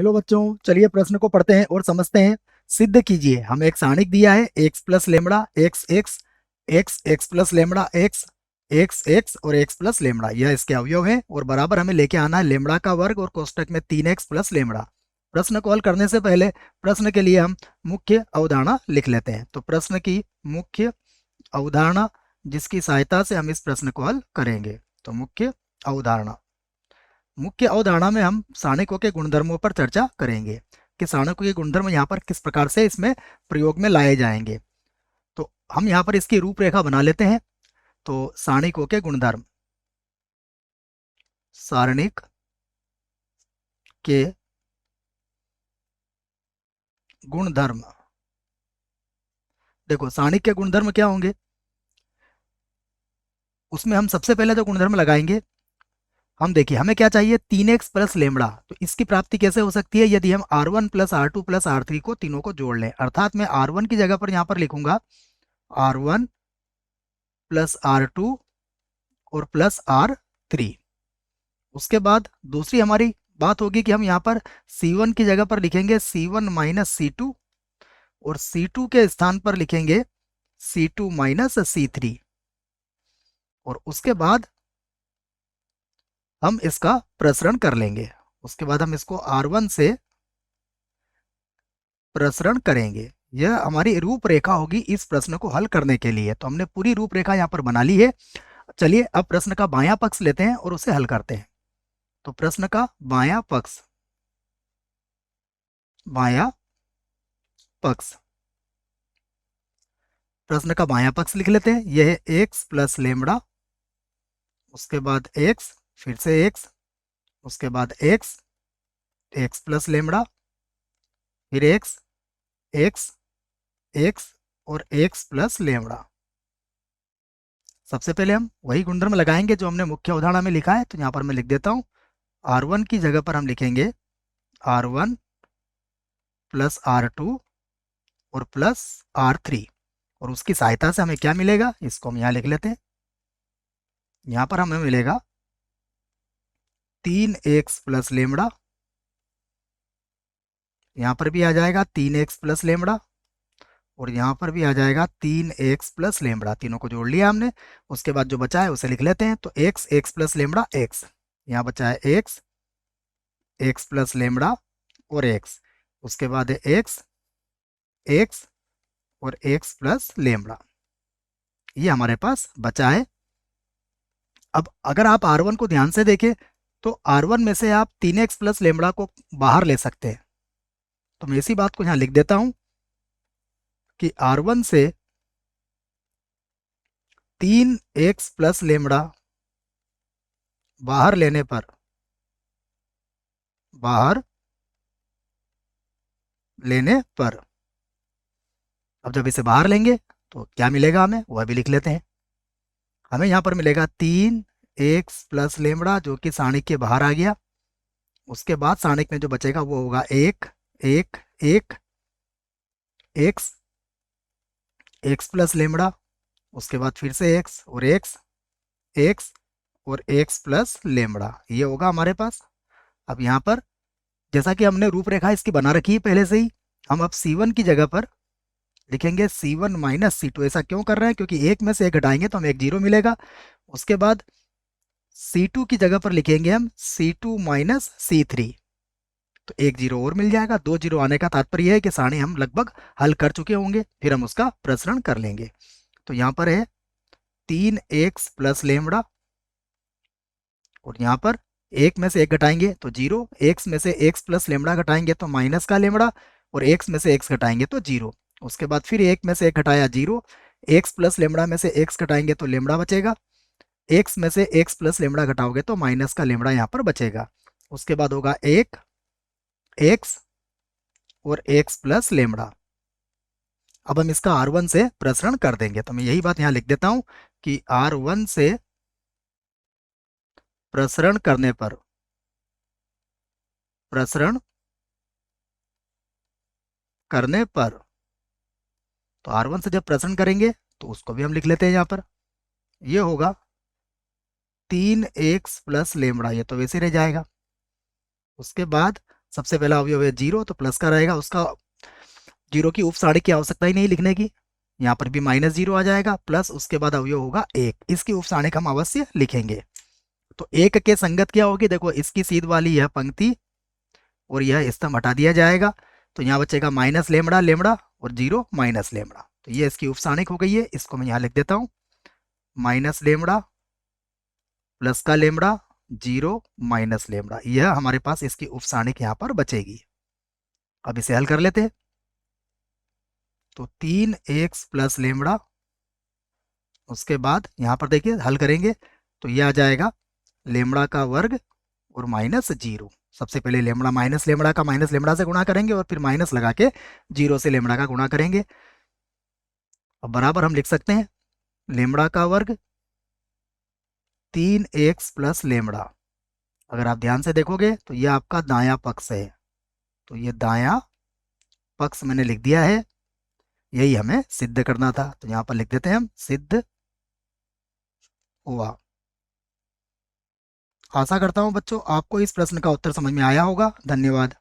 Hello बच्चों, चलिए प्रश्न को पढ़ते हैं और समझते हैं। सिद्ध कीजिए, हमें एक सारणिक दिया है x plus lambda x x x x plus lambda x x x और एक्स प्लस लेमड़ा, यह इसके अवयव है और बराबर हमें लेके आना है लेमड़ा का वर्ग और कोष्टक में 3x प्लस लेमड़ा। प्रश्न को हल करने से पहले प्रश्न के लिए हम मुख्य अवधारणा लिख लेते हैं। तो प्रश्न की मुख्य अवधारणा जिसकी सहायता से हम इस प्रश्न को हल करेंगे। तो मुख्य अवधारणा में हम सारणिकों के गुणधर्मों पर चर्चा करेंगे कि सारणिकों के गुणधर्म यहाँ पर किस प्रकार से इसमें प्रयोग में लाए जाएंगे। तो हम यहाँ पर इसकी रूपरेखा बना लेते हैं। तो सारणिकों के गुणधर्म, सारणिक के गुणधर्म। देखो सारणिक के गुणधर्म क्या होंगे, उसमें हम सबसे पहले जो गुणधर्म लगाएंगे, हम देखिए हमें क्या चाहिए 3x प्लस लेमड़ा। तो इसकी प्राप्ति कैसे हो सकती है, यदि हम r1 plus r2 plus r3 को तीनों को जोड़ लें। अर्थात मैं r1 की जगह पर यहाँ पर लिखूंगा r1 प्लस r2 और प्लस r3। उसके बाद दूसरी हमारी बात होगी कि हम यहाँ पर C1 की जगह पर लिखेंगे C1 माइनस C2 और C2 के स्थान पर लिखेंगे C2 माइनस C3। और उसके बाद हम इसका प्रसरण कर लेंगे। उसके बाद हम इसको R1 से प्रसरण करेंगे। यह हमारी रूपरेखा होगी इस प्रश्न को हल करने के लिए। तो हमने पूरी रूपरेखा यहाँ पर बना ली है। चलिए अब प्रश्न का बायां पक्ष लेते हैं और उसे हल करते हैं। तो प्रश्न का बायां पक्ष, बायां पक्ष, प्रश्न का बायां पक्ष लिख लेते हैं। यह है x प्लस लेमड़ा, उसके बाद x, फिर से x, उसके बाद x, x प्लस लेमड़ा, फिर x, x, x और x प्लस लेमड़ा। सबसे पहले हम वही गुणधर्म लगाएंगे जो हमने मुख्य उदाहरण में लिखा है। तो यहाँ पर मैं लिख देता हूँ R1 की जगह पर हम लिखेंगे R1 प्लस R2 और प्लस R3 और उसकी सहायता से हमें क्या मिलेगा, इसको हम यहाँ लिख लेते हैं। यहाँ पर हमें मिलेगा 3x प्लस लेमड़ा, यहाँ पर भी आ जाएगा 3x प्लस लेमड़ा और यहाँ पर भी आ जाएगा 3x प्लस लेमड़ा। तीनों को जोड़ लिया हमने। उसके बाद जो बचा है उसे लिख लेते हैं। तो x प्लस लेमड़ा x, यहाँ बचा है x प्लस लेमड़ा और x, उसके बाद है x और x प्लस लेमड़ा, ये हमारे पास बचा है। अब अगर आप R1 को ध्यान से देखें तो R1 में से आप 3x प्लस लेमड़ा को बाहर ले सकते हैं। तो मैं इसी बात को यहाँ लिख देता हूं कि R1 से 3x प्लस लेमड़ा बाहर लेने पर, बाहर लेने पर, अब जब इसे बाहर लेंगे तो क्या मिलेगा हमें, वह भी लिख लेते हैं। हमें यहाँ पर मिलेगा 3x प्लस लेमड़ा जो कि सारणिक के बाहर आ गया। उसके बाद सारणिक में जो बचेगा वो होगा 1 1 1 x, x प्लस लेमड़ा, उसके बाद फिर से x और x और x प्लस लेमड़ा, ये होगा हमारे पास। अब यहाँ पर जैसा कि हमने रूपरेखा इसकी बना रखी है पहले से ही, हम अब C1 की जगह पर लिखेंगे C1 माइनस C2। ऐसा क्यों कर रहे हैं, क्योंकि एक में से एक घटाएंगे तो हमें एक जीरो मिलेगा। उसके बाद C2 की जगह पर लिखेंगे हम C2 माइनस C3, तो एक जीरो और मिल जाएगा। दो जीरो आने का तात्पर्य है कि सारणी हम लगभग हल कर चुके होंगे, फिर हम उसका प्रसरण कर लेंगे। तो यहाँ पर है 3x प्लस लेमड़ा और यहाँ पर एक में से एक घटाएंगे तो जीरो, x में से x प्लस लेमड़ा घटाएंगे तो माइनस का लेमड़ा और x में से x घटाएंगे तो जीरो। उसके बाद फिर एक में से एक घटाया जीरो, x प्लस लेमड़ा में से x घटाएंगे तो लेमड़ा बचेगा, x में से x प्लस लेमड़ा घटाओगे तो माइनस का लेमड़ा यहाँ पर बचेगा। उसके बाद होगा एक x और x प्लस लेमड़ा। अब हम इसका R1 से प्रसरण कर देंगे। तो मैं यही बात यहाँ लिख देता हूं कि R1 से प्रसरण करने पर, प्रसरण करने पर, तो R1 से जब प्रसरण करेंगे तो उसको भी हम लिख लेते हैं यहाँ पर। ये होगा 3x प्लस लेमड़ा, ये तो वैसे रह जाएगा। उसके बाद सबसे पहला अवयव है 0, तो प्लस का रहेगा, उसका 0 की उप सारणी की आवश्यकता ही नहीं लिखने की। यहाँ पर भी -0 आ जाएगा, प्लस उसके बाद अवयव होगा 1, इसकी उप सारणी हम अवश्य लिखेंगे। तो 1 के संगत क्या होगी, देखो इसकी सीध वाली यह पंक्ति और यह स्तंभ हटा दिया जाएगा, तो यहाँ बचेगा माइनस लेमड़ा लेमड़ा और 0 माइनस लेमड़ा। तो ये इसकी उप सारणी हो गई है, इसको मैं यहाँ लिख देता हूँ, माइनस लेमड़ा प्लस का लेमड़ा 0 माइनस लेमड़ा, यह हमारे पास इसकी उप सारणी यहाँ पर बचेगी। अब इसे हल कर लेते हैं। तो 3x प्लस लेमड़ा, उसके बाद यहाँ पर देखिए हल करेंगे तो यह आ जाएगा लेमड़ा का वर्ग और -0। सबसे पहले लेमड़ा माइनस लेमड़ा का माइनस लेमड़ा से गुणा करेंगे और फिर माइनस लगा के 0 से लेमड़ा का गुणा करेंगे। अब बराबर हम लिख सकते हैं लेमड़ा का वर्ग 3x प्लस लेमड़ा। अगर आप ध्यान से देखोगे तो यह आपका दायां पक्ष है, तो ये दायां पक्ष मैंने लिख दिया है, यही हमें सिद्ध करना था, तो यहाँ पर लिख देते हैं हम सिद्ध हुआ। आशा करता हूँ बच्चों आपको इस प्रश्न का उत्तर समझ में आया होगा। धन्यवाद।